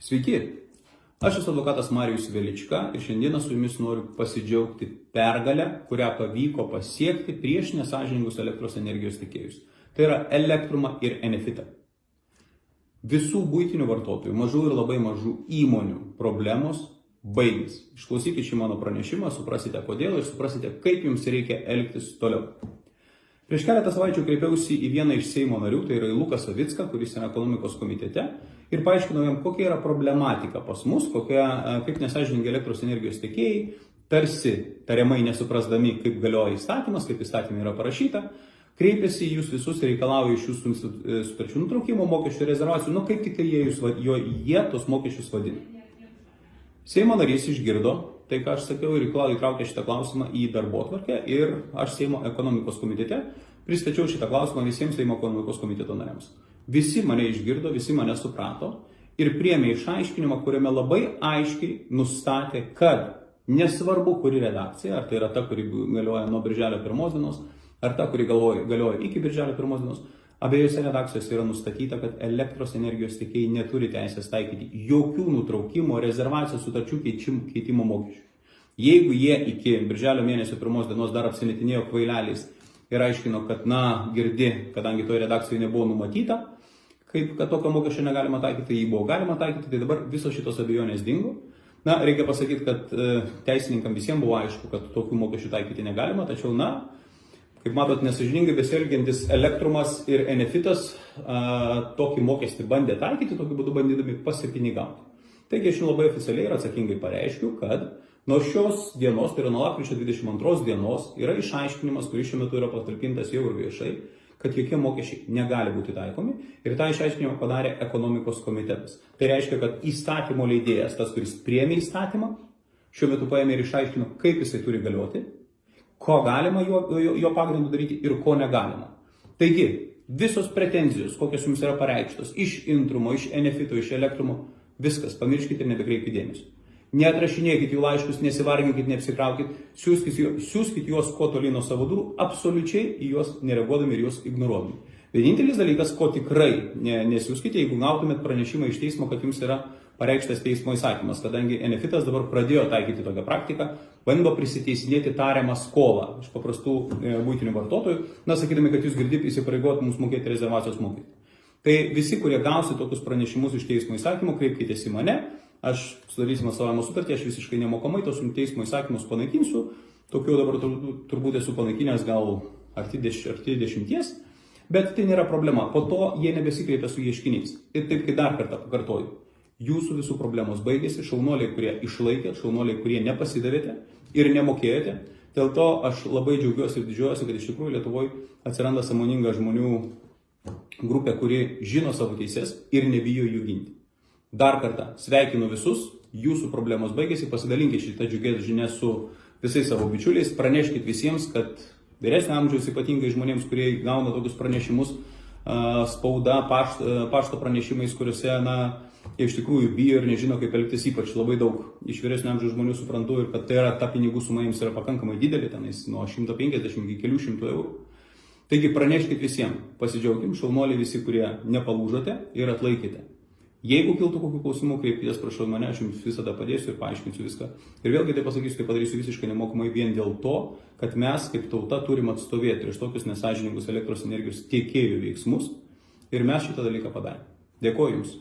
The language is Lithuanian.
Sveiki, aš esu advokatas Marijus Velička ir šiandieną su jumis noriu pasidžiaugti pergalę, kurią pavyko pasiekti prieš nesąžiningus elektros energijos tiekėjus. Tai yra Elektrumą ir Enefitą. Visų buitinių vartotojų, mažų ir labai mažų įmonių problemos baigėsi. Išklausykite šį mano pranešimą, suprasite kodėl ir suprasite, kaip jums reikia elgtis toliau. Prieš keletą savaičių kreipiausi į vieną iš Seimo narių, tai yra į Luką Savicką, kuris yra ekonomikos komitete, ir paaiškinau jam, kokia yra problematika pas mus, kaip nesąžiningi elektros energijos tiekėjai, tarsi tariamai nesuprasdami, kaip galioja įstatymas, kaip įstatymai yra parašyta, kreipiasi į jūs visus ir reikalauja iš jūsų sutarčių nutraukimo, mokesčių rezervacijų, kaip tik tai jie tos mokesčius vadina. Seimo narys išgirdo tai, ką aš sakiau, ir įtraukė šitą klausimą į darbotvarkę ir aš Seimo ekonomikos komitete pristačiau šitą klausimą visiems Seimo ekonomikos komiteto nariams. Visi mane išgirdo, visi mane suprato ir priėmė išaiškinimą, kuriame labai aiškiai nustatė, kad nesvarbu, kuri redakcija, ar tai yra ta, kuri galioja nuo birželio 1 dienos, ar ta, kuri galioja iki birželio 1 dienos, abiejose redakcijose yra nustatyta, kad elektros energijos tiekėjai neturi teisės taikyti jokių nutraukimo, rezervacijos, sutarčių keitimo mokesčių. Jeigu jie iki birželio mėnesio 1 dienos dar apsimetinėjo kvaileliais ir aiškino, kad girdi, kadangi toje redakcijoje nebuvo numatyta, kad tokio mokesčio negalima taikyti, tai jį buvo galima taikyti, tai dabar visos šitos abejonės dingo. Reikia pasakyti, kad teisininkam visiems buvo aišku, kad tokių mokesčių taikyti negalima, tačiau kaip matot, nesąžiningai besielgiantis Elektrumas ir Enefitas tokį mokestį bandė taikyti, tokiu būdu bandydami pasipinigauti. Taigi aš labai oficialiai ir atsakingai pareiškiu, kad nuo šios dienos, tai yra nuo lapkričio 22 dienos, yra išaiškinimas, kuris šiuo metu yra patalpintas jau ir viešai, kad jokie mokesčiai negali būti taikomi ir tą išaiškinimą padarė ekonomikos komitetas. Tai reiškia, kad įstatymo leidėjas, tas, kuris priėmė įstatymą, šiuo metu paėmė ir išaiškino, kaip jisai turi galioti, ko galima jo pagrindu daryti ir ko negalima. Taigi, visos pretenzijos, kokios jums yra pareikštos iš Intrumo, iš Enefito, iš Elektrumo, viskas, pamirškite ir nebekreipkite dėmesio. Neatrašinėkit jų laiškus, nesivarginkit, neapsikraukit, siųskit juos kuo toliau nuo savo durų, absoliučiai į juos nereaguodami ir juos ignoruodami. Vienintelis dalykas, ko tikrai nesiųskite, jeigu gautumėt pranešimą iš teismo, kad jums yra pareikštas teismo įsakymas, kadangi Enefitas dabar pradėjo taikyti tokią praktiką, bando prisiteisinėti tariamą skolą iš paprastų buitinių vartotojų, sakydami, kad jūs girdit įsipareigojat mums mokėti rezervacijos mokestį. Tai visi, kurie gausi tokius pranešimus iš teismo įsakymų, kreipkitės į mane, aš sudarysime atstovavimo sutartį, aš visiškai nemokamai tos teismo įsakymus panaikinsiu, tokių dabar turbūt esu panaikinęs gal arti 10, bet tai nėra problema, po to jie nebesikreipia su ieškiniais. Ir taip, kai dar kartą pakartoju, jūsų visų problemos baigėsi, šaunuoliai, kurie išlaikė, šaunuoliai, kurie nepasidavėte ir nemokėjote. Dėl to aš labai džiaugiuosi ir didžiuojuosi, kad iš tikrųjų Lietuvoje atsiranda sąmoninga žmonių grupė, kuri žino savo teises ir nebijo jų ginti. Dar kartą sveikinu visus, jūsų problemos baigėsi, pasidalinkite šitą džiugę žinią su visais savo bičiuliais, praneškite visiems, kad vyresnio amžiaus, ypatingai žmonėms, kurie gauna tokius pranešimus, spauda, pašto pranešimais, kuriuose jie iš tikrųjų bijo ir nežino, kaip elgtis, ypač labai daug iš vyresnio amžiaus žmonių suprantu ir kad tai yra ta pinigų suma jiems yra pakankamai didelė, tenais nuo 150 iki kelių šimtų eurų. Taigi praneškite visiems, pasidžiaugim, šaunuoliai visi, kurie nepalūžote ir atlaikėte. Jeigu kiltų kokių klausimų, kreipkitės, prašau mane, aš jums visada padėsiu ir paaiškinsiu viską. Ir vėlgi tai pasakysiu, tai padarysiu visiškai nemokamai vien dėl to, kad mes kaip tauta turim atstovėti prieš tokius nesąžiningus elektros energijos tiekėjų veiksmus ir mes šitą dalyką padarėme. Dėkuoju jums.